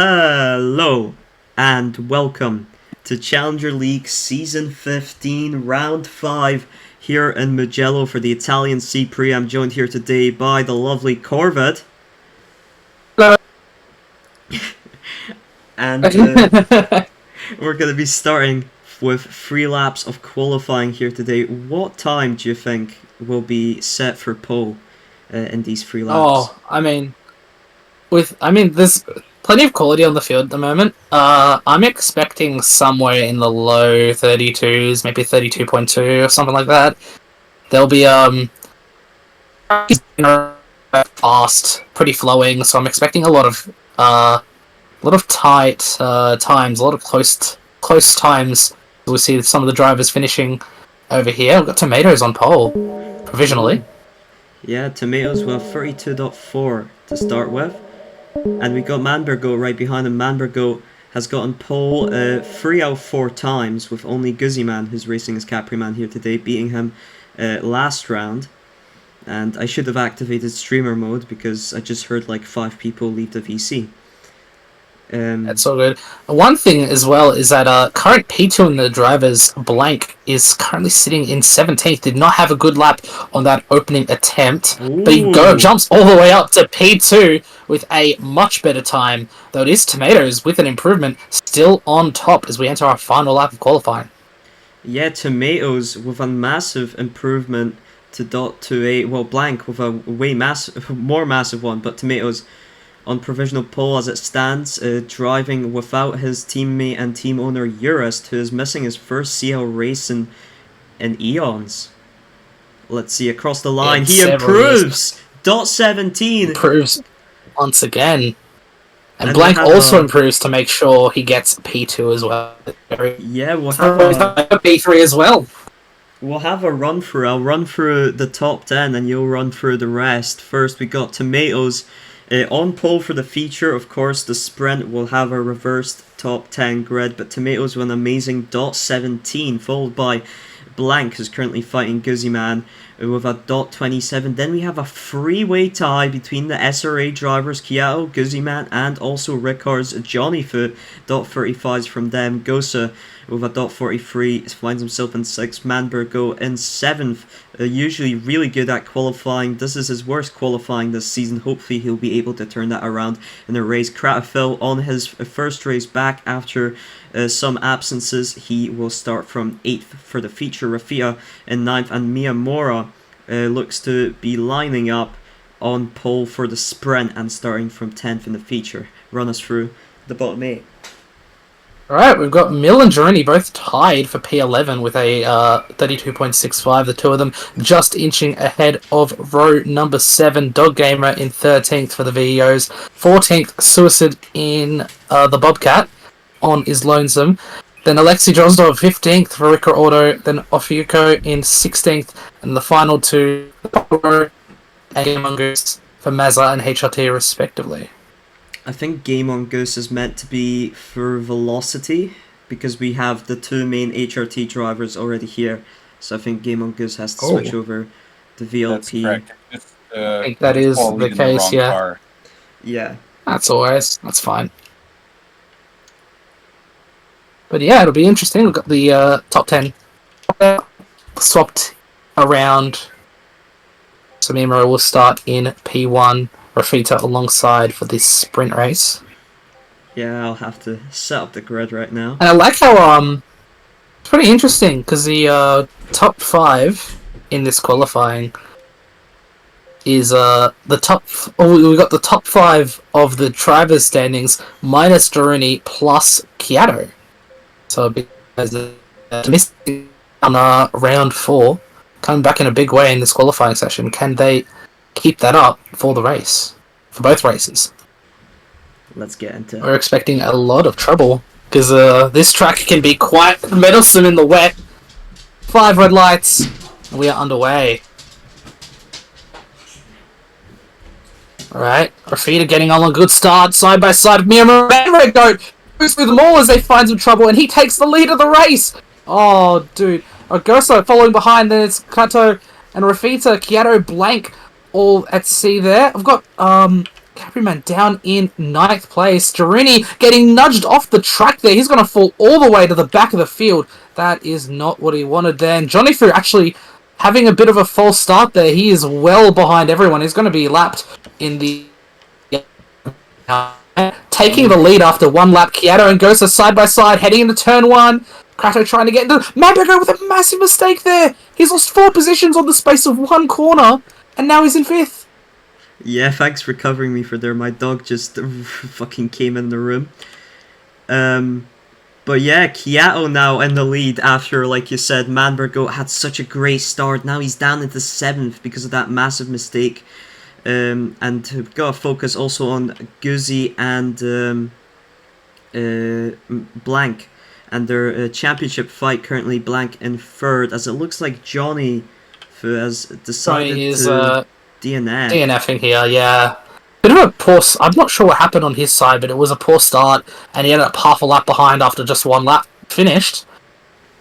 Hello and welcome to Challenger League Season 15, Round 5 here in Mugello for the Italian C-Prix. I'm joined here today by the lovely Corvid. Hello. And we're going to be starting with 3 laps of qualifying here today. What time do you think will be set for pole in these 3 laps? There's plenty of quality on the field at the moment. I'm expecting somewhere in the low 32s, maybe 32.2 or something like that. There'll be fast, pretty flowing. So I'm expecting a lot of tight times, a lot of close times. We'll see some of the drivers finishing over here. We've got Tomatoes on pole, provisionally. Yeah, Tomatoes will have 32.4 to start with. And we got Manbergo right behind him. Manbergo has gotten pole 3 out of 4 times, with only Guzziman, who's racing his Capri-Man here today, beating him last round. And I should have activated streamer mode because I just heard like 5 people leave the VC. That's all good. One thing as well is that current P2 in the drivers, Blank, is currently sitting in 17th. Did not have a good lap on that opening attempt. Ooh. But he jumps all the way up to P2 with a much better time. Though it is Tomatoes with an improvement still on top as we enter our final lap of qualifying. Yeah, Tomatoes with a massive improvement to .28. Well, Blank with a more massive one, but Tomatoes on provisional pole as it stands, driving without his teammate and team owner Urist, who is missing his first CL race in eons. Let's see, across the line, he improves! .17! Improves once again. And Blank also improves to make sure he gets P2 as well. Yeah, we'll have a P3 as well. We'll have a run through. I'll run through the top 10 and you'll run through the rest. First, we got Tomatoes on pole for the feature. Of course, the sprint will have a reversed top 10 grid, but Tomatoes with an amazing .17, followed by Blank, who's currently fighting Guzziman with a .27. Then we have a freeway tie between the SRA drivers, Kiao, Guzziman, and also Ricard's Johnny Foot. .35s from them. Gosa with a .43 finds himself in 6th. Manbergo in 7th. Usually really good at qualifying. This is his worst qualifying this season. Hopefully he'll be able to turn that around in a race. Kratafil on his first race back after some absences. He will start from 8th for the feature. Rafia in 9th, and Miyamura looks to be lining up on pole for the sprint and starting from 10th in the feature. Run us through the bottom 8. Alright, we've got Mill and Geroni both tied for P11 with a 32.65. The two of them just inching ahead of row number 7. Dog Gamer in 13th for the VEOs. 14th, Suicide in the Bobcat on is Lonesome. Then Alexei Drozdov 15th for Ricker Auto. Then Ofiuko in 16th. And the final two, and Game Mongoose for Mazza and HRT respectively. I think Game on Goose is meant to be for velocity because we have the 2 main HRT drivers already here. So I think Game on Goose has to switch over to VLP. That's correct. I think that is the case, yeah. Car. Yeah. That's fine. But yeah, it'll be interesting. We've got the top 10 swapped around. So Mimura will start in P1. Rafita alongside for this sprint race. Yeah, I'll have to set up the grid right now. And I like how it's pretty interesting because the top 5 in this qualifying is the top. We got the top 5 of the drivers' standings minus Doruni plus Kiato. So because missing on round 4, coming back in a big way in this qualifying session, can they keep that up for the race, for both races? Let's get into it. We're expecting a lot of trouble because this track can be quite meddlesome in the wet. 5 red lights, and we are underway. Alright, Rafita getting on a good start, side by side with Miyamura and Red Goat. Goes through them all as they find some trouble, and he takes the lead of the race. Oh, dude. Goso following behind, then it's Kato and Rafita, Kiato, Blank, all at sea there. I've got Capriman down in 9th place. Girini getting nudged off the track there. He's going to fall all the way to the back of the field. That is not what he wanted there. And Johnny Fu actually having a bit of a false start there. He is well behind everyone. He's going to be lapped in the... taking the lead after one lap. Kiato and Gosa side by side, heading into turn 1. Krato trying to get into... Mambergo with a massive mistake there. He's lost 4 positions on the space of 1 corner. And now he's in 5th. Yeah, thanks for covering me for there. My dog just fucking came in the room. But yeah, Kiato now in the lead after, like you said, Manbergo had such a great start. Now he's down into 7th because of that massive mistake. And we've got to focus also on Guzzi and Blank. And their championship fight currently, Blank in 3rd, as it looks like Johnny has decided to... DNF. DNFing here, yeah. Bit of a poor... I'm not sure what happened on his side, but it was a poor start, and he ended up half a lap behind after just 1 lap finished.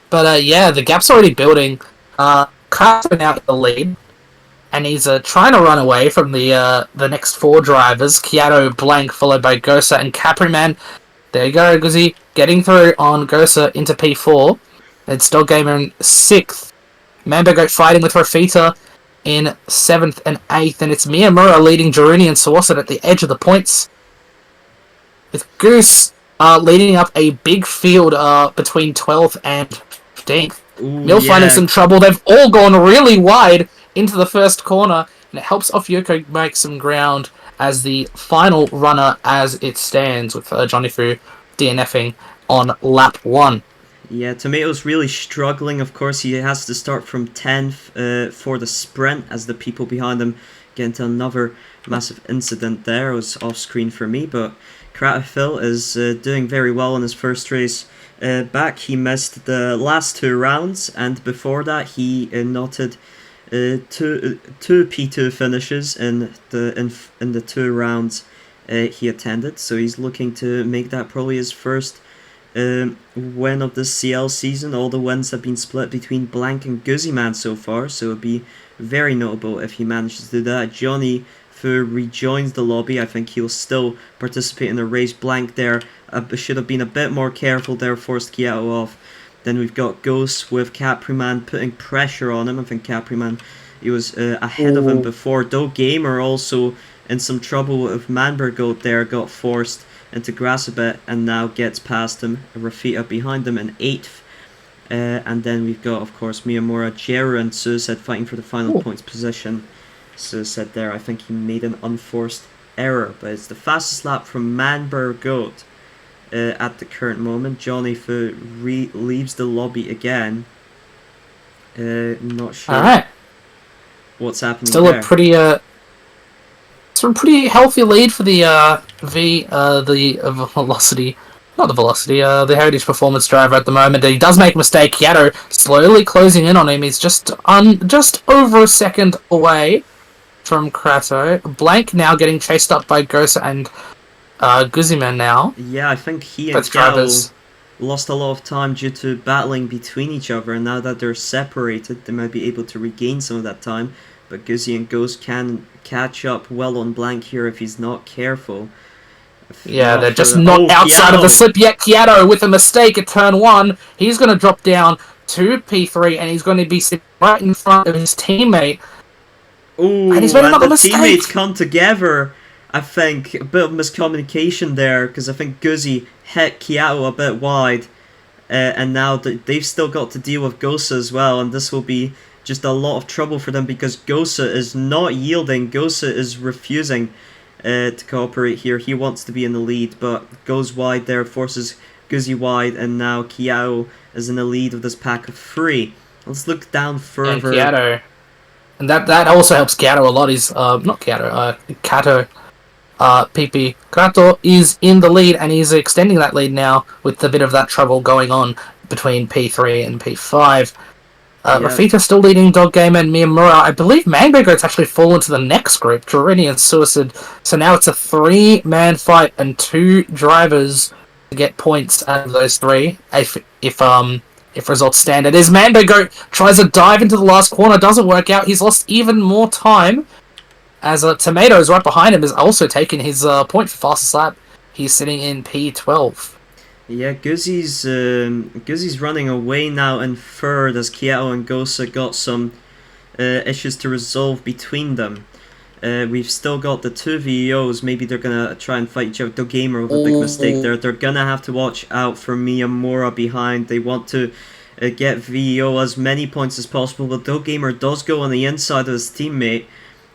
But yeah, the gap's already building. Carter's now in the lead, and he's trying to run away from the next 4 drivers. Kiato, Blank, followed by Gosa and Capriman. There you go, Guzzi. Getting through on Gosa into P4. It's Dog Gamer in 6th. Mambergo fighting with Rafita in 7th and 8th, and it's Miyamura leading Girini and Sawasat at the edge of the points, with Goose leading up a big field between 12th and 15th. Mill finding some trouble. They've all gone really wide into the first corner, and it helps Ofyoko make some ground as the final runner as it stands, with Johnny Fu DNFing on lap 1. Yeah, Tomato's really struggling. Of course, he has to start from 10th for the sprint as the people behind him get into another massive incident there. It was off screen for me, but Kratafil is doing very well in his first race back. He missed the last 2 rounds, and before that he knotted two P2 finishes in the 2 rounds he attended. So he's looking to make that probably his first win of the CL season. All the wins have been split between Blank and Guzziman so far, so it would be very notable if he manages to do that. Johnny Fu rejoins the lobby. I think he'll still participate in the race. Blank there should have been a bit more careful there, forced Kiato off. Then we've got Ghost with Capriman putting pressure on him. I think Capriman, he was ahead of him before. Doe Gamer also in some trouble with Manbergo there, got forced into grass a bit and now gets past him. Rafita behind him in 8th. And then we've got, of course, Miyamura, Jeru and Suicide fighting for the final points position. Suicide there, I think he made an unforced error, but it's the fastest lap from Manbergo at the current moment. Johnny Fu leaves the lobby again. Not sure what's happening Still there. A pretty it's a pretty healthy lead for the Velocity. Not the Velocity, the Heritage Performance driver at the moment. He does make a mistake. Kiato slowly closing in on him. He's just over a second away from Krato. Blank now getting chased up by Gosa and Guzziman now. Yeah, I think he and Kiato lost a lot of time due to battling between each other, and now that they're separated, they might be able to regain some of that time. But Guzzi and Ghost can catch up well on Blank here if he's not careful. Yeah, they're just not outside of the slip yet. Kiato with a mistake at turn 1. He's going to drop down to P3, and he's going to be sitting right in front of his teammate. Ooh, and he's made another mistake. The teammates come together. I think a bit of miscommunication there, because I think Guzzi hit Kiato a bit wide, and now they've still got to deal with Gosa as well, and this will be just a lot of trouble for them because Gosa is not yielding. Gosa is refusing to cooperate here. He wants to be in the lead, but goes wide there, forces Guzzi wide, and now Kiato is in the lead of this pack of 3. Let's look down further. And Kiato. And that also helps Kiato a lot. He's not Kiato, Kato. PP Kato is in the lead, and he's extending that lead now with a bit of that trouble going on between P3 and P5. Rafita still leading Dog Game and Miyamura. I believe Manbergo's actually fallen to the next group, Girini and Suicide. So now it's a 3-man fight and 2 drivers to get points out of those 3. If results stand, it is Manbergo tries to dive into the last corner, doesn't work out. He's lost even more time. As Tomatoes right behind him is also taking his point for fastest lap. He's sitting in P12. Yeah, Guzzi's running away now in third as Kieto and Gosa got some issues to resolve between them. We've still got the two VEOs. Maybe they're gonna try and fight each other. The gamer with a big mistake there. They're gonna have to watch out for Miyamura behind. They want to get VEO as many points as possible, but the gamer does go on the inside of his teammate,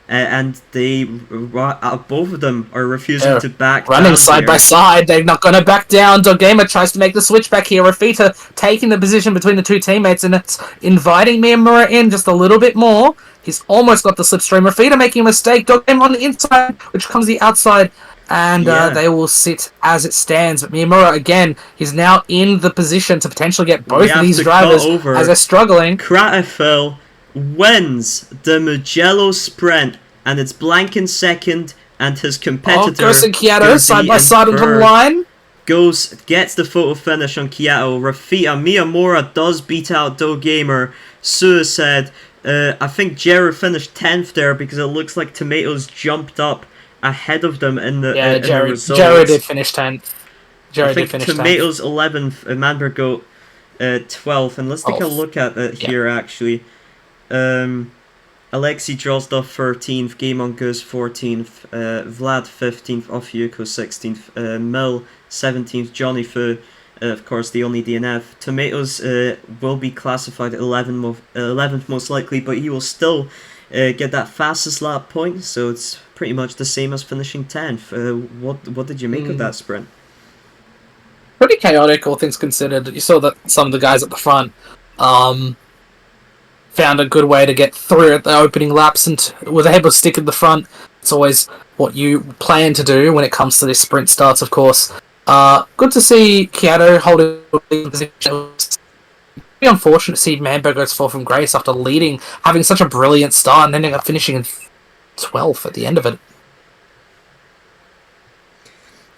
and both of them are refusing to back running down side here. by side. They're not going to back down. Doggamer tries to make the switch back here. Rafita taking the position between the two teammates, and it's inviting Miyamura in just a little bit more. He's almost got the slipstream. Rafita making a mistake. Doggamer on the inside, which comes the outside, and they will sit as it stands. But Miyamura, again, he's now in the position to potentially get both of these drivers as they're struggling. Kratafel wins the Mugello sprint, and it's Blank in second, and his competitor Ghost and Kieto side by side onto the line. Ghost gets the photo finish on Kieto. Rafita Miyamura does beat out Gamer. Suicide. I think Jerry finished 10th there because it looks like Tomatoes jumped up ahead of them in the Jerry, the results. Jerry did finish 10th. Jerry did finish Tomatoes 11th, Manbergo 12th, and let's take a look at it here actually. Alexei Drozdov 13th, Game on Goose 14th, Vlad 15th, Ofyuko 16th, Mill 17th, Johnny Fu, of course the only DNF. Tomatoes will be classified 11th most likely, but he will still get that fastest lap point, so it's pretty much the same as finishing 10th. What did you make of that sprint? Pretty chaotic, all things considered. You saw that some of the guys at the front found a good way to get through at the opening laps and was able to stick at the front. It's always what you plan to do when it comes to this sprint starts, of course. Good to see Kieto holding position. Pretty unfortunate to see Manbergo's fall from grace after having such a brilliant start and ending up finishing in 12th at the end of it.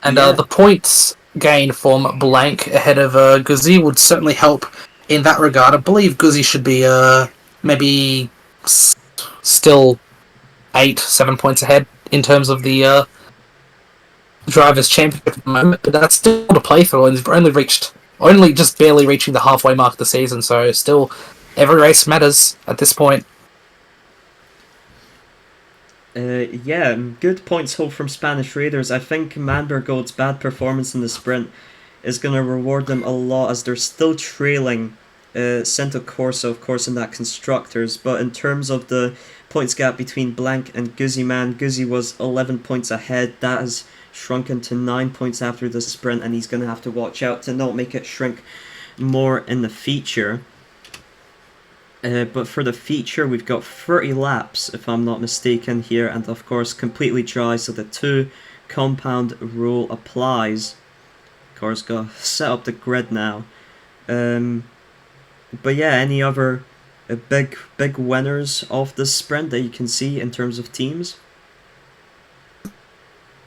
And the points gain from Blank ahead of Guzzi would certainly help in that regard. I believe Guzzi should be maybe still 8-7 points ahead in terms of the Drivers' Championship at the moment, but that's still to play through, and he's only just barely reaching the halfway mark of the season, so still every race matters at this point. Yeah, good points hold from Spanish Raiders. I think Manbergold's bad performance in the sprint is going to reward them a lot as they're still trailing Cento Corsa, of course, in that Constructors, but in terms of the points gap between Blank and Guzzi, Guzzi was 11 points ahead. That has shrunken to 9 points after the sprint, and he's going to have to watch out to not make it shrink more in the feature. But for the feature, we've got 30 laps, if I'm not mistaken, here, and of course completely dry, so the 2 compound rule applies. Of course, got to set up the grid now. But yeah, any other big winners of the sprint that you can see in terms of teams?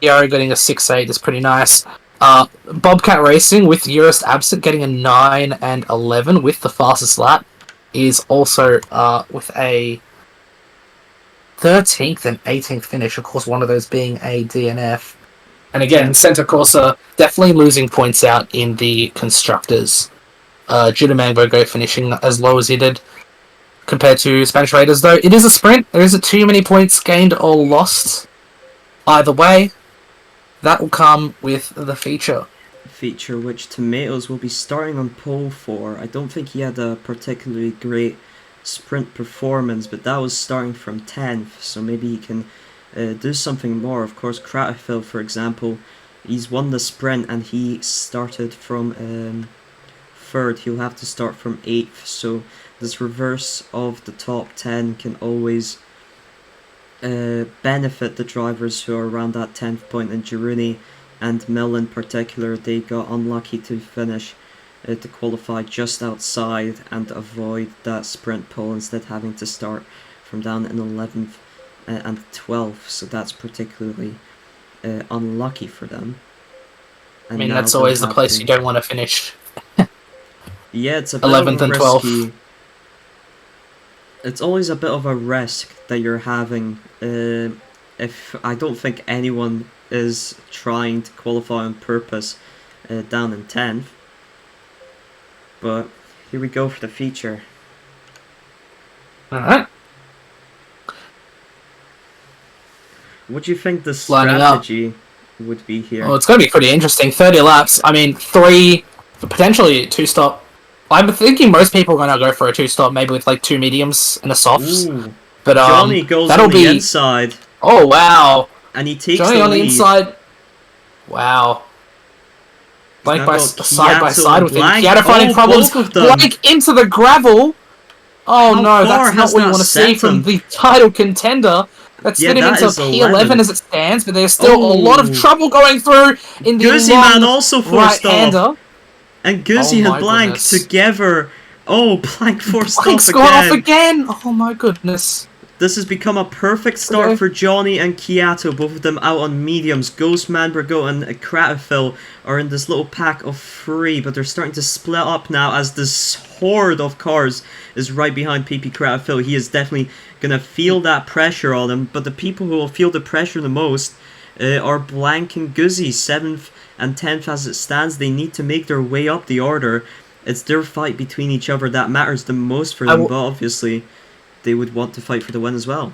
Yaro getting a 6-8 is pretty nice. Bobcat Racing with Eurist absent getting a 9 and 11 with the fastest lap is also with a 13th and 18th finish, of course one of those being a DNF. And again, Center Corsa definitely losing points out in the Constructors. Due to Manbergo finishing as low as he did compared to Spanish Raiders, though it is a sprint. There isn't too many points gained or lost. Either way, that will come with the feature. Feature which Tomatoes will be starting on pole for. I don't think he had a particularly great sprint performance, but that was starting from 10th, so maybe he can do something more. Of course, Kratafel, for example, he's won the sprint and he started from 3rd. He'll have to start from 8th, so this reverse of the top 10 can always benefit the drivers who are around that 10th point. In Giruni and Mill in particular, they got unlucky to finish to qualify just outside and avoid that sprint pole, instead having to start from down in 11th and 12th, so that's particularly unlucky for them. And I mean, that's always the place you don't want to finish. Yeah, it's a bit 11th of a and risky, 12th. It's always a bit of a risk that you're having if I don't think anyone is trying to qualify on purpose down in 10th. But here we go for the feature. Alright. What do you think the strategy would be here? Oh, it's going to be pretty interesting. 30 laps. I mean, 3, potentially 2-stop. I'm thinking most people are going to go for a 2-stop, maybe with like 2 mediums and a softs. Ooh. But Johnny goes that'll on be the inside. Oh wow! And he takes Johnny the on lead. the inside. Wow. Blank by side by side with him. Kiato finding problems. Blank into the gravel. Oh no, that's not what you want to see from the title contender. That's getting into P11 as it stands, but there's still a lot of trouble going through in the Guzzi man also forced off. And Guzzi and Blank together. Oh, Blank forced Blank's gone off again. Oh my goodness. This has become a perfect start for Johnny and Kiato, both of them out on mediums. Ghost, Manbergo and Kratafil are in this little pack of 3, but they're starting to split up now as this horde of cars is right behind PP Kratafil. He is definitely going to feel that pressure on him, but the people who will feel the pressure the most are Blank and Guzzi, 7th and 10th as it stands. They need to make their way up the order. It's their fight between each other that matters the most for them, but obviously they would want to fight for the win as well.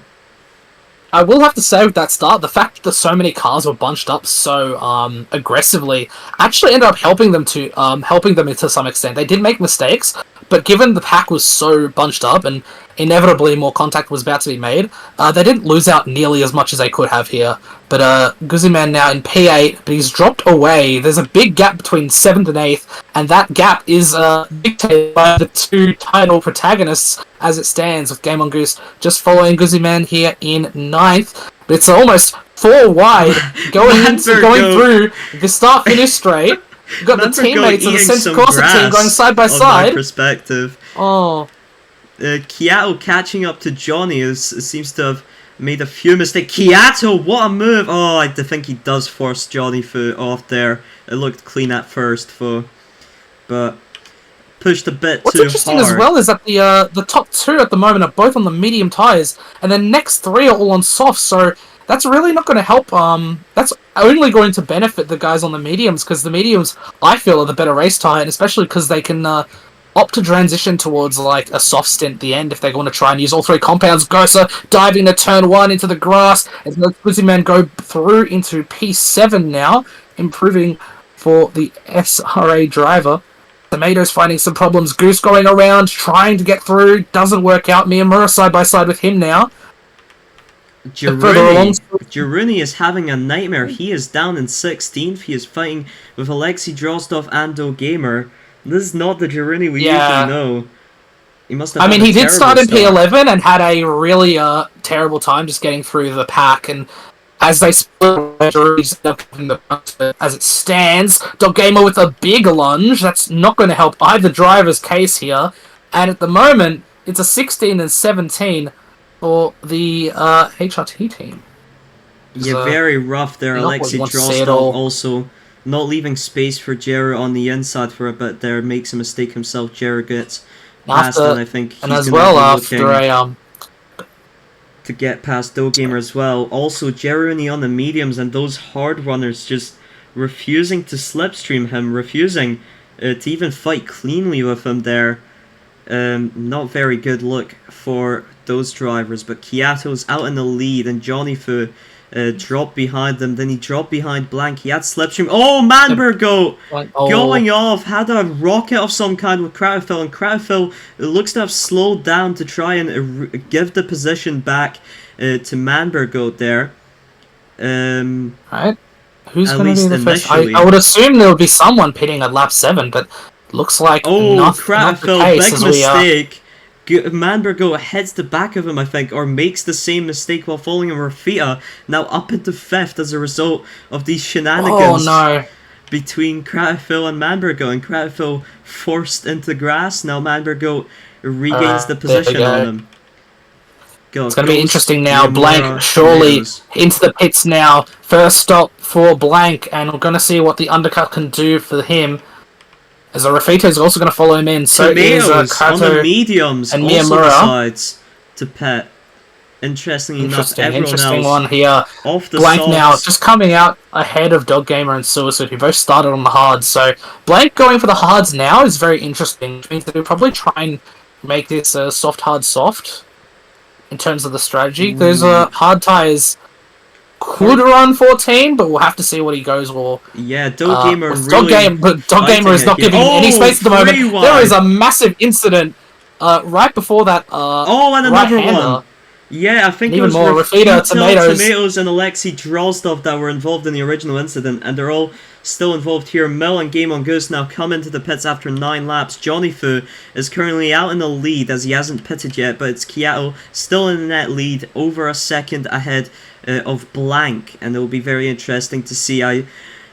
I will have to say with that start, the fact that so many cars were bunched up so aggressively actually ended up helping them to some extent. They did make mistakes, but given the pack was so bunched up and inevitably more contact was about to be made, they didn't lose out nearly as much as they could have here. But Guzziman now in P8, but he's dropped away. There's a big gap between 7th and 8th, and that gap is dictated by the 2 title protagonists as it stands, with Game on Goose just following Guzziman here in 9th. But it's almost 4 wide going through the start-finish straight. You've got the teammates of the Centre Corsa team going side by side. My perspective. Oh. Kiato catching up to Johnny seems to have made a few mistakes. Kiato, what a move! Oh, I think he does force Johnny off there. It looked clean at first, but pushed a bit too hard. What's interesting as well is that the top 2 at the moment are both on the medium tyres, and the next 3 are all on soft, so that's really not going to help. That's only going to benefit the guys on the mediums, because the mediums, I feel, are the better race tyre, and especially because they can opt to transition towards like a soft stint at the end if they're going to try and use all 3 compounds. Gosa diving to turn 1 into the grass as the Guzziman go through into P7 now, improving for the SRA driver. Tomatoes finding some problems. Goose going around, trying to get through, doesn't work out. Miyamura side by side with him now. Jiruni is having a nightmare. He is down in 16th. He is fighting with Alexei Drozdov and Gamer. This is not the Jiruni we usually know. He must have. He did start in P11 and had a really terrible time just getting through the pack. And as they split, as it stands, Gamer with a big lunge. That's not going to help either driver's case here. And at the moment, it's a 16 and 17 for the HRT team. Yeah, very rough there. Alexei Drozdov also not leaving space for Jera on the inside for a bit there. Makes a mistake himself. Jera gets past, and I think he's going to be looking to get past Gamer as well. Also, Jeruni on the mediums, and those hard runners just refusing to slipstream him, refusing to even fight cleanly with him there. Not very good look for those drivers, but Kiato's out in the lead, and Johnny Fu dropped behind them. Then he dropped behind Blank. He had slipstream. Oh, Manbergo going off. Had a rocket of some kind with Kratafil, and Kratafil looks to have slowed down to try and give the position back to Manbergo there. Right. Who's going to be the first? I would assume there would be someone pitting at lap 7, but looks like not the case. Big mistake. Manbergo heads the back of him, I think, or makes the same mistake while falling in Rafita, now up into 5th as a result of these shenanigans between Kratafil and Manbergo, and Kratafil forced into the grass. Now Manbergo regains the position on him. It's going to be interesting now. Blank surely into the pits now. First stop for Blank, and we're going to see what the undercut can do for him. As Rafito is also going to follow him in. So Tomatoes on the mediums and also Miyamura decides to pet. interestingly enough, everyone Interesting else one here. off the Blank now softs. just coming out ahead of Dog Gamer and Suicide, who both started on the hards. So Blank going for the hards now is very interesting, which means that he'll probably try and make this soft hard soft in terms of the strategy. Those Ooh. hard tires could run 14, but we'll have to see what he goes for. Yeah, Dog Gamer With really Dog Gamer is not giving him any space at the moment. 3-1. There is a massive incident right before that. And another one. Yeah, I think and it was even more Rafita, Tomatoes and Alexei Drozdov that were involved in the original incident, and they're all still involved here. Mill and Game on Goose now come into the pits after 9 laps. Johnny Fu is currently out in the lead as he hasn't pitted yet, but it's Kiato still in the net lead, over a second ahead of Blank, and it will be very interesting to see. I'm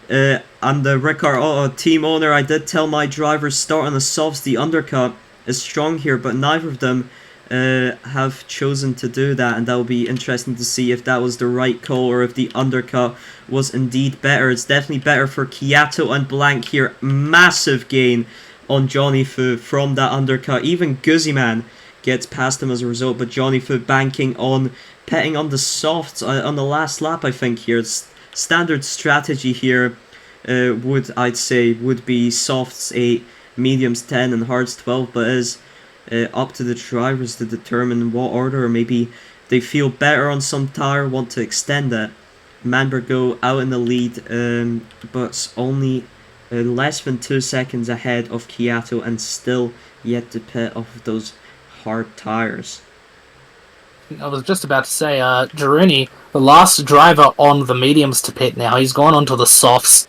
the Ricard Auto team owner. I did tell my drivers start on the softs. The undercut is strong here, but neither of them have chosen to do that, and that will be interesting to see if that was the right call or if the undercut was indeed better. It's definitely better for Kiato and Blank here. Massive gain on Johnny Fu from that undercut. Even Guzziman gets past him as a result, but Johnny Fu banking on petting on the softs on the last lap, I think here. It's standard strategy here I'd say would be softs 8, mediums 10 and hards 12, but is up to the drivers to determine what order, or maybe they feel better on some tire, want to extend that. Manbergo out in the lead, but only less than 2 seconds ahead of Kiato, and still yet to pit off of those hard tires. I was just about to say, Giruni, the last driver on the mediums to pit now, he's gone onto the softs.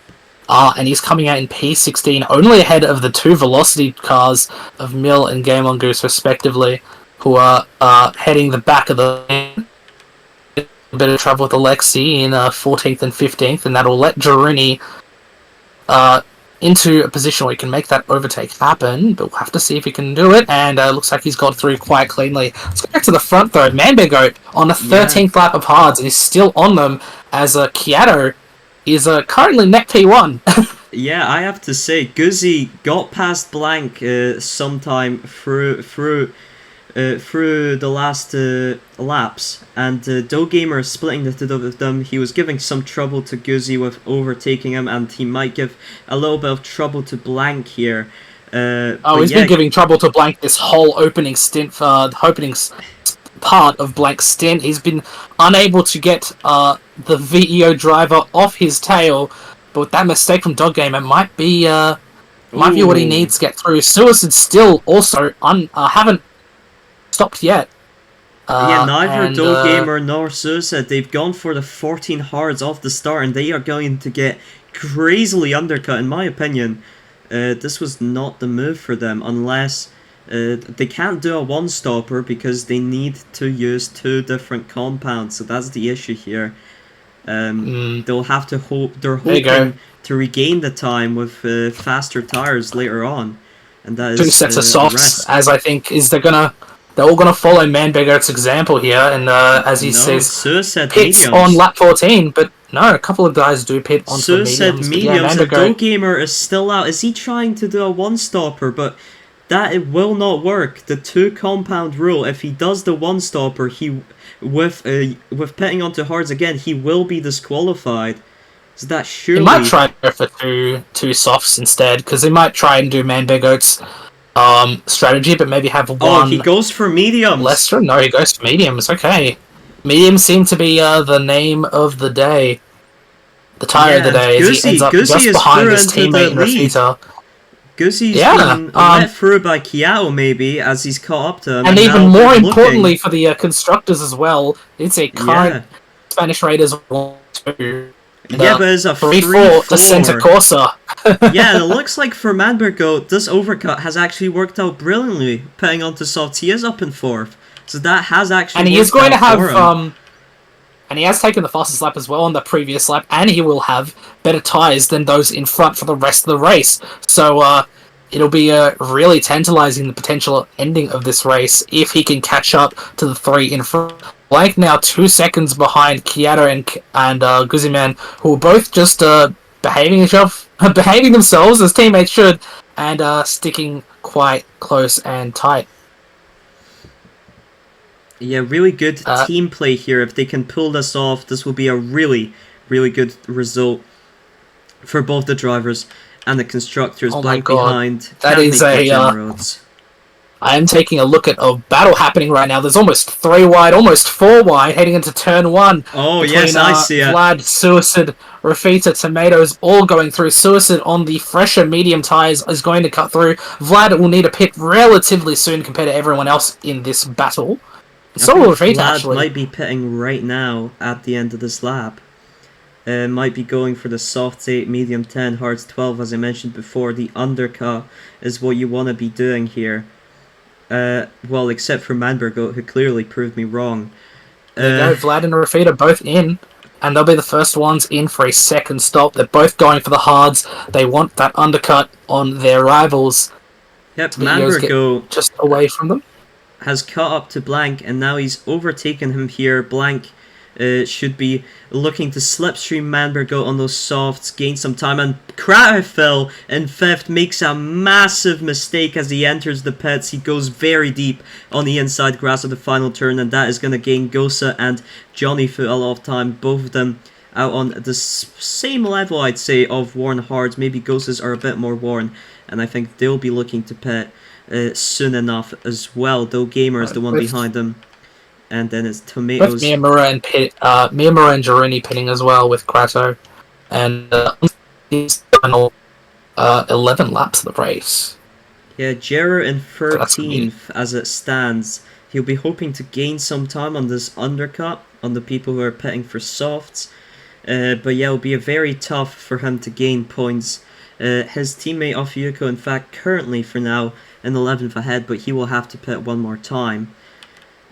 And he's coming out in P16, only ahead of the 2 velocity cars of Mill and Game on Goose, respectively, who are heading the back of the lane. A bit of trouble with Alexi in 14th and 15th, and that'll let Giruni into a position where he can make that overtake happen, but we'll have to see if he can do it, and looks like he's got through quite cleanly. Let's go back to the front, though. Manbego on the 13th lap of hards, and he's still on them, as Kiato is currently net P1. Yeah, I have to say, Guzzi got past Blank sometime through the last laps, and Gamer splitting the two of them. He was giving some trouble to Guzzi with overtaking him, and he might give a little bit of trouble to Blank here. He's been giving trouble to Blank this whole opening stint, the opening part of Blank's stint. He's been unable to get the VEO driver off his tail, but with that mistake from Dog Gamer, might be what he needs to get through. Suicide still also haven't stopped yet. Neither Dog Gamer nor Suicide, they've gone for the 14 hards off the start, and they are going to get crazily undercut. In my opinion, this was not the move for them, unless they can't do a one-stopper because they need to use 2 different compounds, so that's the issue here. They'll have to hope. They're hoping to regain the time with faster tires later on, and that is 2 sets of softs. As I think they're all gonna follow Manbego's example here, and as he says, Suicide pits mediums on lap 14, but no, a couple of guys do pit on Suicide mediums. and Dog Gamer is still out. Is he trying to do a one-stopper? But that it will not work. The 2 compound rule. If he does the one-stopper, he with pitting onto hards again, he will be disqualified. So that surely he might try to go for two softs instead, because he might try and do Manbego's strategy, but maybe have one. Oh, he goes for mediums. Lesser? No, he goes for mediums. Okay, mediums seem to be the name of the day, the tire of the day. As he ends up just behind his teammate in Rafita. Guzzi's been let through by Kiao, maybe, as he's caught up to him. And even more importantly for the constructors as well, it's a current Spanish Raiders 1-2. But it's a 3-4 to Santa Corsa. Yeah, it looks like for Manbergo, this overcut has actually worked out brilliantly, putting onto softs. He is up in 4th, so that has actually and he worked is going out to have for him. And he has taken the fastest lap as well on the previous lap, and he will have better tyres than those in front for the rest of the race. So it'll be really tantalising, the potential ending of this race, if he can catch up to the 3 in front. Blank now 2 seconds behind Kiato and Guzziman, who are both just behaving themselves as teammates should, and sticking quite close and tight. Yeah, really good Uh, team play here. If they can pull this off, this will be a really, really good result for both the drivers and the constructors. oh my Blank god, behind, that can't is make the a. gym roads. I am taking a look at a battle happening right now. There's almost 3 wide, almost 4 wide, heading into turn 1 Oh, between yes, I see it. Vlad, Suicide, Rafita, Tomatoes, all going through. Suicide on the fresher medium tyres is going to cut through. Vlad will need a pit relatively soon compared to everyone else in this battle. I So think will Rafita, Vlad actually. might be pitting right now at the end of this lap. Might be going for the softs 8, medium 10, hards 12, as I mentioned before. The undercut is what you want to be doing here. Well, except for Manbergo, who clearly proved me wrong. There you go, Vlad and Rafita both in. And they'll be the first ones in for a second stop. They're both going for the hards. They want that undercut on their rivals. Yep, Tomatoes get Manbergo just away from them. has caught up to Blank, and now he's overtaken him here. Blank should be looking to slipstream Manbergo on those softs, gain some time, and Kratafel in 5th makes a massive mistake as he enters the pits. He goes very deep on the inside grass of the final turn, and that is going to gain Gosa and Johnny Foot a lot of time. Both of them out on the same level, I'd say, of worn hards. Maybe Gosa's are a bit more worn, and I think they'll be looking to pit soon enough as well. Though Gamer is the one behind them. And then it's Tomatoes. Both Miyamura and Jaruni pitting as well with Krato. And his final 11 laps of the race. Yeah, Jera in 13th as it stands. He'll be hoping to gain some time on this undercut on the people who are pitting for softs. But yeah, it'll be very tough for him to gain points. His teammate Ofuyuko, in fact, currently for now in 11th ahead, but he will have to pit one more time.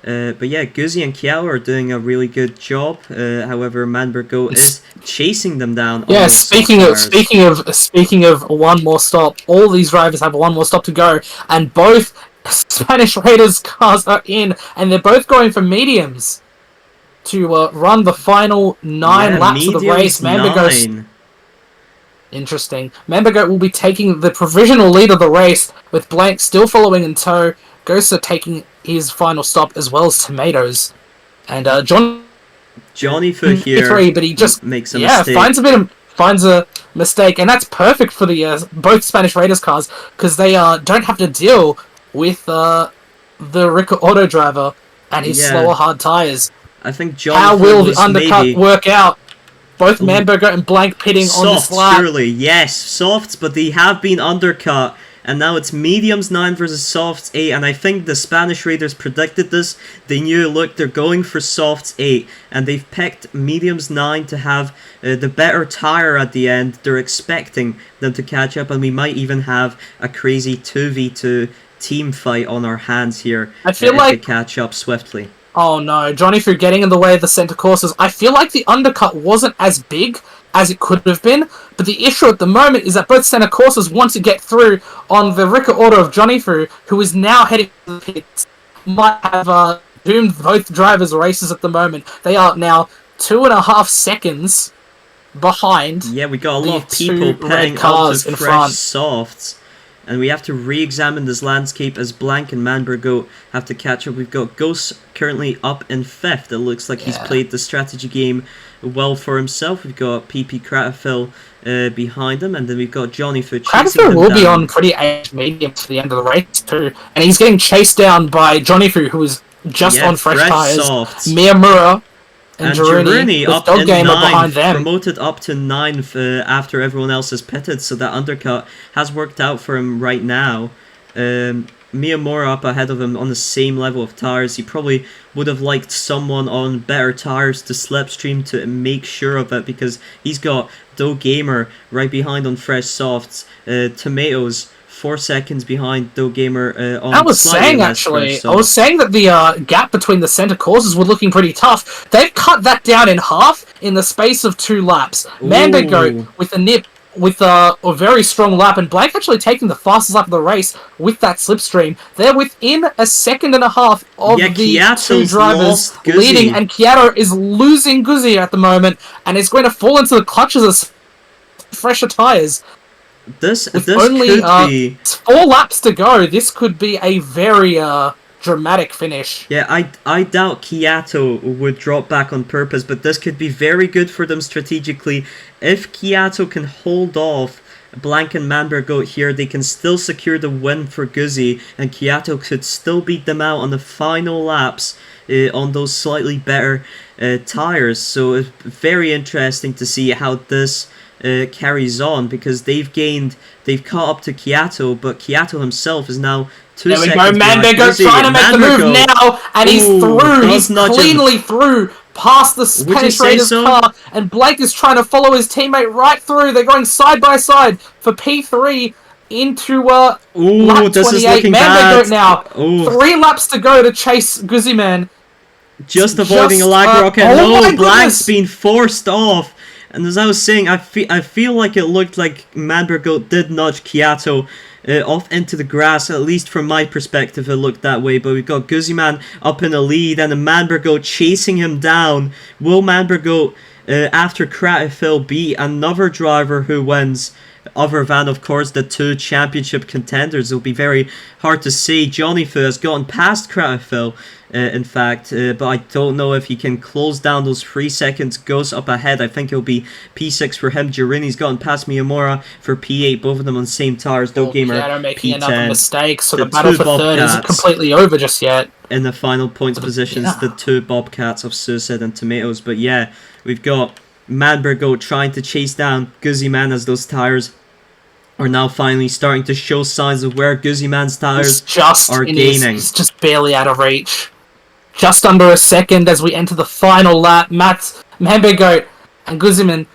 But yeah, Guzi and Kiao are doing a really good job. However, Manbergo is chasing them down. Yeah, speaking of one more stop, all these drivers have one more stop to go, and both Spanish Raiders cars are in, and they're both going for mediums to run the final 9 laps of the race. Manbergo. Interesting. Manbergo will be taking the provisional lead of the race, with Blank still following in tow. Gosa taking his final stop, as well as Tomatoes. And Johnny for here, P3, but he just makes a mistake. finds a mistake, and that's perfect for the both Spanish Raiders cars, because they don't have to deal with the Rica Auto driver and his slower hard tires. I think Johnny. How will the undercut work out? Both Manbergo and Blank pitting on this lap. Surely, yes, softs, but they have been undercut. And now it's mediums 9 versus softs 8, and I think the Spanish Raiders predicted this. They knew, look, they're going for softs 8, and they've picked mediums 9 to have the better tire at the end. They're expecting them to catch up, and we might even have a crazy 2v2 team fight on our hands here. I feel like they catch up swiftly. Oh no, Johnny Fu getting in the way of the centre courses. I feel like the undercut wasn't as big as it could have been, but the issue at the moment is that both centre courses want to get through on the Rica Auto of Johnny Fu, who is now heading to the pits. Might have doomed both drivers' races at the moment. They are now 2.5 seconds behind. Yeah, we got a lot of people pitting out to fresh softs. And we have to re-examine this landscape as Blank and Manbergo have to catch up. We've got Ghost currently up in 5th. It looks like he's played the strategy game well for himself. We've got PP Kratafel behind him, and then we've got Johnny for chasing him down. Will be on pretty age medium to the end of the race too, and he's getting chased down by Johnny Fu, who is just on fresh tyres. Miyamura and Jaruni up in 9th, promoted up to 9th after everyone else has pitted, so that undercut has worked out for him right now. Miyamura up ahead of him on the same level of tyres. He probably would have liked someone on better tyres to slipstream to make sure of it, because he's got Doe Gamer right behind on fresh softs. Tomatoes 4 seconds behind Doe Gamer on I was saying that the gap between the centre courses was looking pretty tough. They've cut that down in half in the space of 2 laps. Manbergo with a nip with a very strong lap, and Blank actually taking the fastest lap of the race with that slipstream. They're within a second and a half of the 2 drivers leading, and Kiato is losing Guzi at the moment, and is going to fall into the clutches of fresher tyres. This only could be 4 laps to go. This could be a very dramatic finish. Yeah, I doubt Kiato would drop back on purpose, but this could be very good for them strategically. If Kiato can hold off Blank and Manbergoat here, they can still secure the win for Guzzi, and Kiato could still beat them out on the final laps on those slightly better tires. So it's very interesting to see how this carries on, because they've caught up to Kiato, but Kiato himself is now 2 There we seconds go, behind Manbergoat Guzzi. trying to make the move now, and he's through. He's cleanly through past the Spanish Raiders car, and Blake is trying to follow his teammate right through. They're going side by side for P3 into lap 28. This is looking Manbergoat bad. now. 3 laps to go to chase Guzzi Man. Just avoiding a lag rocket. No, Blank's been forced off. And as I was saying, I feel like it looked like Manbergoat did nudge Kiato off into the grass. At least from my perspective, it looked that way. But we've got Guzziman up in the lead, and the Manbergoat chasing him down. Will Manbergoat, after Kratifil, be another driver who wins? Other than, of course, the 2 championship contenders. It'll be very hard to say. Johnny Fu has gotten past Kratifil, in fact, but I don't know if he can close down those 3 seconds. Goes up ahead. I think it'll be P6 for him. Jirini's gotten past Miyamura for P8. Both of them on the same tires. Dope Gamer Kiato making P10. enough mistakes, so the battle for third isn't completely over just yet. In the final points positions, the 2 Bobcats of Suicide and Tomatoes. But yeah, we've got Manbergoat trying to chase down Guzziman as those tires are now finally starting to show signs of where Guzziman's tires are gaining. He's just barely out of reach. Just under a second as we enter the final lap. Manbergoat and Guzziman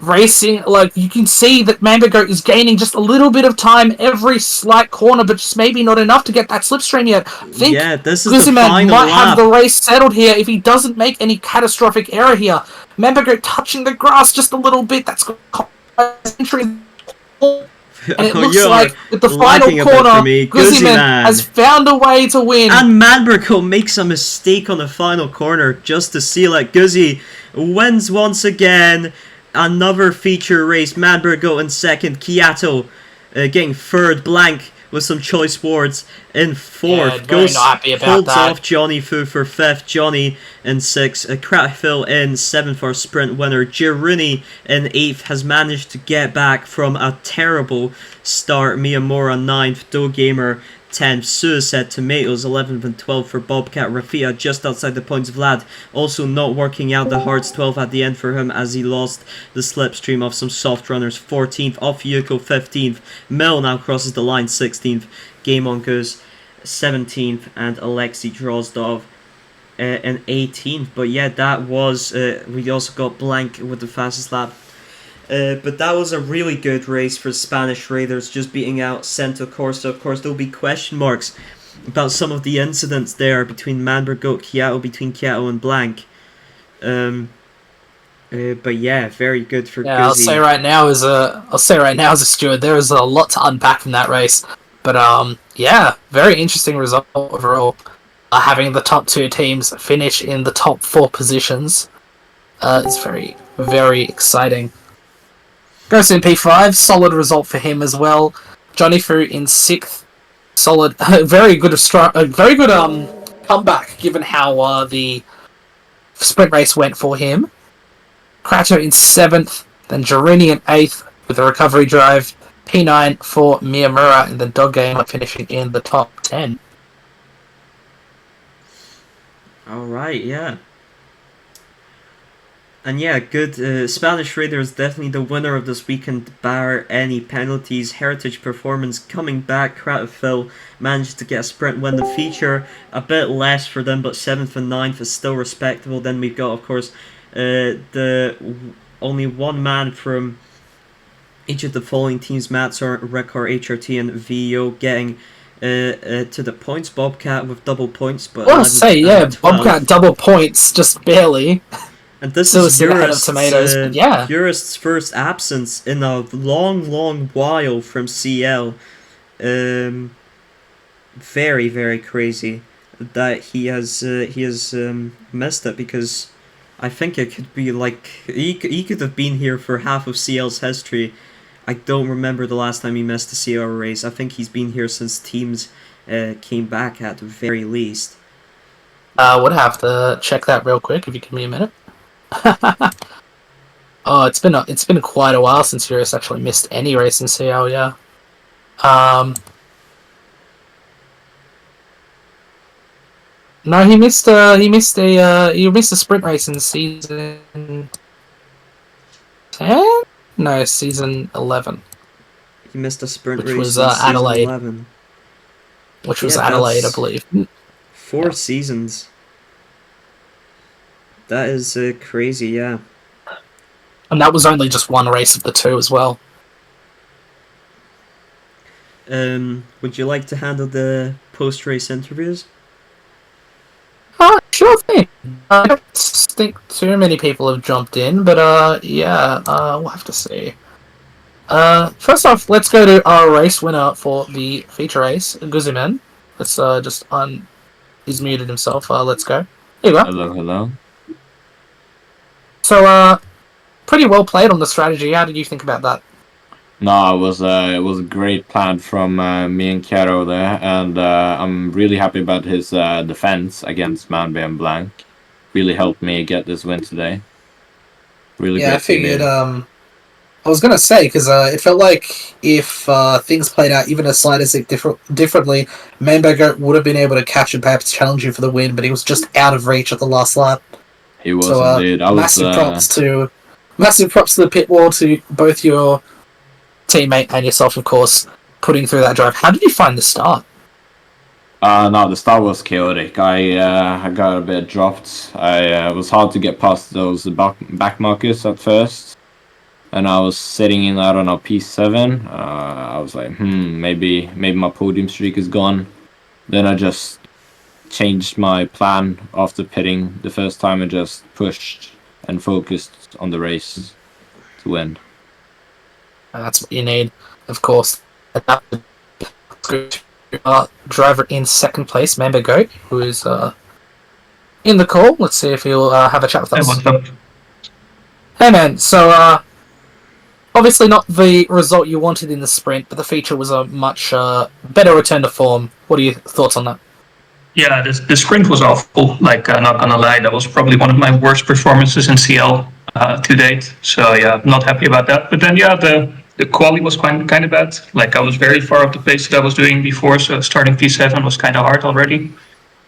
racing. Like, you can see that Manbergoat is gaining just a little bit of time every slight corner, but just maybe not enough to get that slipstream yet. I think this is Guzziman might have the race settled here if he doesn't make any catastrophic error here. Manbergoat touching the grass just a little bit. That's entry. And it looks like with the final corner, Guzziman has found a way to win. And Manbergoat makes a mistake on the final corner just to seal it. Guzzi wins once again. Another feature race. Manbergoat in second. Kiato getting third. Blank with some choice wards in fourth. Goes, not happy about holds that. off Johnny Fu for fifth. Johnny in sixth. Kratifil in seventh for sprint winner. Girini in eighth has managed to get back from a terrible start. Miyamura ninth. Do Gamer 10th, Suicide, Tomatoes 11th and 12th for Bobcat. Rafia just outside the points. Vlad also not working out the Hearts 12 at the end for him as he lost the slipstream of some soft runners. 14th, off Yuko 15th, Mill now crosses the line 16th, Game on Goose 17th, and Alexei Drozdov in 18th. But yeah, that was, we also got Blank with the fastest lap. But that was a really good race for Spanish Raiders, just beating out Cento Corsa. Of course, there'll be question marks about some of the incidents there between Manbergoat, Kiato, between Kiato and Blank. But yeah, very good for Guzzi. I'll say right now as a steward, there is a lot to unpack from that race. But yeah, very interesting result overall. Having the top 2 teams finish in the top 4 positions is very, very exciting. Goes in P5, solid result for him as well. Johnny Fu in 6th, solid, very good comeback given how the sprint race went for him. Krato in 7th, then Girini in 8th with a recovery drive. P9 for Miyamura, and then Dog Gamer finishing in the top 10. Alright, yeah. And yeah, good. Spanish Raider is definitely the winner of this weekend, bar any penalties. Heritage Performance coming back. Kratifil managed to get a sprint win. The feature a bit less for them, but 7th and 9th is still respectable. Then we've got, of course, the only one man from each of the following teams: Matsor, Rekor, HRT, and VO getting to the points. Bobcat with double points, but I want to say, Bobcat double points, just barely. And this is Jurist's first absence in a long while from CL. Very, very crazy that he has missed it, because I think it could be like he could have been here for half of CL's history. I don't remember the last time he missed a CL race. I think he's been here since teams came back at the very least. Would have to check that real quick if you give me a minute. Oh, it's been quite a while since Furious actually missed any race in CL. Yeah. No, he missed a sprint race in season 10. No, season 11, He missed a sprint which race was in season Adelaide. 11. Which Yeah, was Adelaide, I that's believe. 4 seasons. That is crazy, yeah. And that was only just one race of the two as well. Would you like to handle the post-race interviews? Sure thing. I don't think too many people have jumped in, but yeah, we'll have to see. First off, let's go to our race winner for the feature race, Guziman. Let's just he's muted himself. Let's go. Here you go. Hello, hello. So, pretty well played on the strategy. How did you think about that? No, it was a great plan from me and Chiaro there, and I'm really happy about his defense against Manby and Blank. Really helped me get this win today. Really Yeah, I great team figured. here. I was gonna say because it felt like if things played out even a slight as differently, Manberger would have been able to catch and perhaps challenge you for the win, but he was just out of reach at the last lap. He was So, indeed. massive props to the pit wall to both your teammate and yourself, of course, putting through that drive. How did you find the start? No, the start was chaotic. I got a bit dropped. It was hard to get past those back markers at first. And I was sitting in, I don't know, P7. I was like, maybe my podium streak is gone. Then I just changed my plan after pitting the first time and just pushed and focused on the race to win. That's what you need, of course. Driver in second place, Mamba Goat, who is in the call. Let's see if he'll have a chat with us. Hey, what's up? Hey man, so obviously not the result you wanted in the sprint, but the feature was a much better return to form. What are your thoughts on that? Yeah, the sprint was awful. Like, not gonna lie, that was probably one of my worst performances in CL to date. So yeah, not happy about that. But then yeah, the quali was kind of bad. Like I was very far off the pace that I was doing before, so starting P7 was kind of hard already.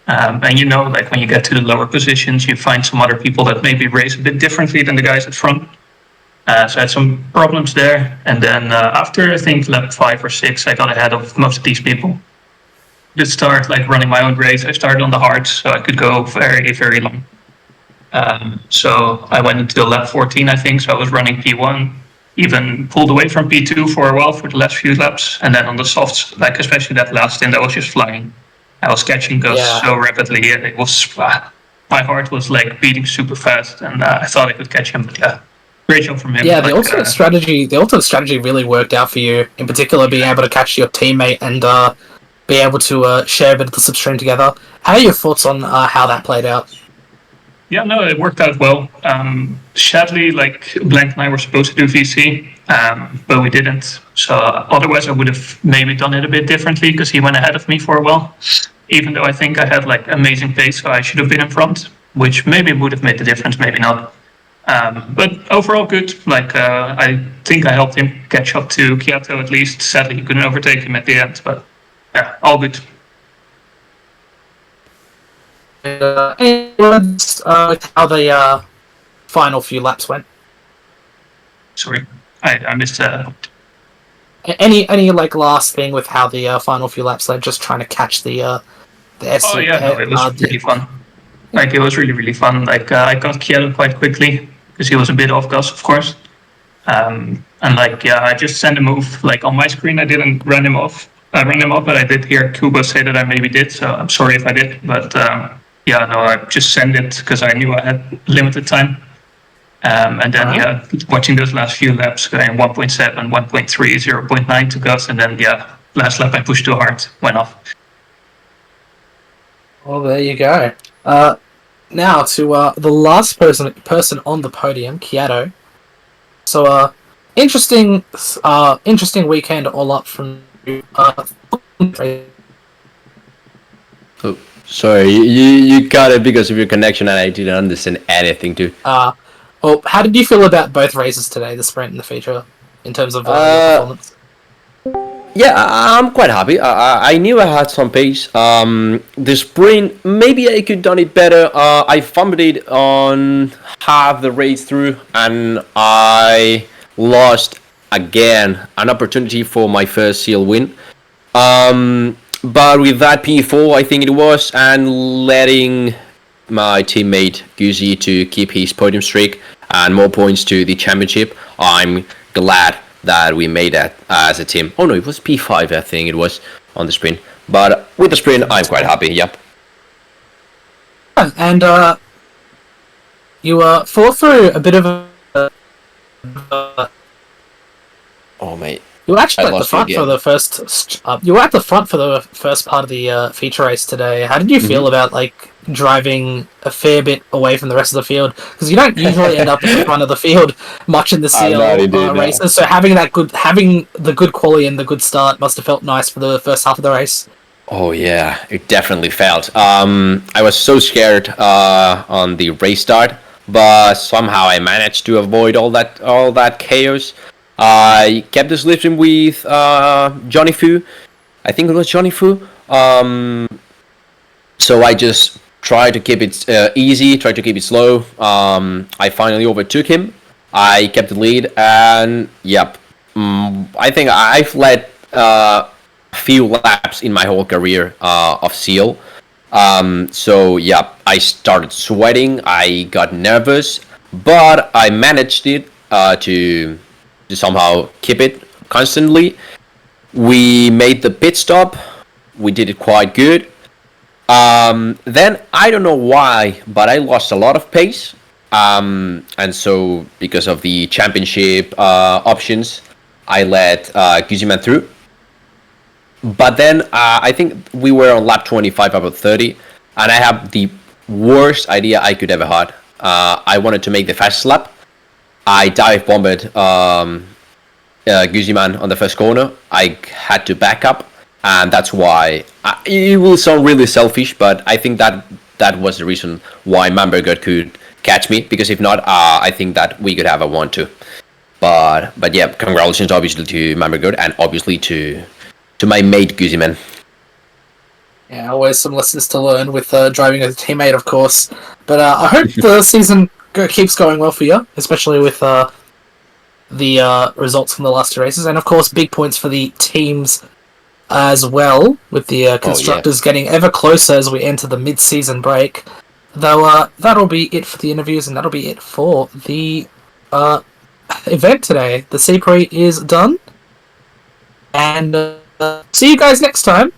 And you know, like when you get to the lower positions, you find some other people that maybe race a bit differently than the guys at front. So I had some problems there. And then after I think lap 5 or 6, I got ahead of most of these people. Just start like running my own race. I started on the hards, so I could go very, very long. So I went into lap 14, I think. So I was running P1, even pulled away from P2 for a while for the last few laps. And then on the softs, like especially that last stint, I was just flying. I was catching Gus so rapidly, and it was my heart was like beating super fast, and I thought I could catch him, but yeah. Great job from him. Yeah, the ultimate strategy really worked out for you. In particular, being able to catch your teammate and be able to share a bit of the slipstream together. How are your thoughts on how that played out? Yeah, no, it worked out well. Sadly, like Blank and I were supposed to do VC, but we didn't. So otherwise, I would have maybe done it a bit differently because he went ahead of me for a while. Even though I think I had like amazing pace, so I should have been in front, which maybe would have made the difference, maybe not. But overall, good. Like I think I helped him catch up to Kyoto at least. Sadly, he couldn't overtake him at the end, but yeah, all good. Any words with how the final few laps went? Sorry, I missed that. Any like last thing with how the final few laps went? Just trying to catch the SC. Oh yeah, no, it was really fun. Like it was really fun. Like I got Kyoto quite quickly because he was a bit off Gus, of course. And like yeah, I just sent a move. Like on my screen, I didn't run him off. I ran him off, but I did hear Kuba say that I maybe did. So I'm sorry if I did. But yeah, no, I just sent it because I knew I had limited time. And then yeah, watching those last few laps, going 1.7, 1.3, 0.9 to Gus, and then yeah, last lap I pushed too hard, went off. Well, there you go. Now to the last person on the podium, Kyoto. So, interesting weekend all up from Oh, sorry, you cut it because of your connection, and I didn't understand anything, too. Well, how did you feel about both races today, the sprint and the feature, in terms of your performance? Yeah, I'm quite happy. I knew I had some pace. The sprint, maybe I could done it better. I fumbled it on half the race through, and I lost again an opportunity for my first seal win. But with that P4, I think it was, and letting my teammate Guzi to keep his podium streak and more points to the championship, I'm glad that we made that as a team. Oh no, it was P5, I think it was, on the sprint. But with the sprint, I'm quite happy, yep. And you fall through a bit of a... Oh mate. You were actually I at the lost front you for again. the first. You were at the front for the first part of the feature race today. How did you feel about like driving a fair bit away from the rest of the field? Because you don't usually end up at the front of the field much in the I'm CL not indeed, no. races. So having the good quality and the good start must have felt nice for the first half of the race. Oh yeah, it definitely felt. I was so scared on the race start, but somehow I managed to avoid all that chaos. I kept this lifting with Johnny Fu. I think it was Johnny Fu. So I just tried to keep it easy, tried to keep it slow. I finally overtook him. I kept the lead, and yep. I think I've led few laps in my whole career of seal. So yeah, I started sweating. I got nervous, but I managed it to somehow keep it constantly. We made the pit stop. We did it quite good. Then I don't know why, but I lost a lot of pace. And so because of the championship options, I let Guziman through. But then I think we were on lap 25 about 30, and I have the worst idea I could ever had. I wanted to make the fastest lap. I dive bombed Guziman on the first corner. I had to back up, and that's why it will sound really selfish, but I think that was the reason why Mambergut could catch me, because if not, I think that we could have a 1-2. But yeah, congratulations obviously to Mambergut, and obviously to my mate Guziman. Yeah, always some lessons to learn with driving as a teammate, of course. But I hope the season keeps going well for you, especially with the results from the last two races, and of course, big points for the teams as well, with the constructors getting ever closer as we enter the mid-season break. Though that'll be it for the interviews, and that'll be it for the event today. The C-Prix is done, and see you guys next time.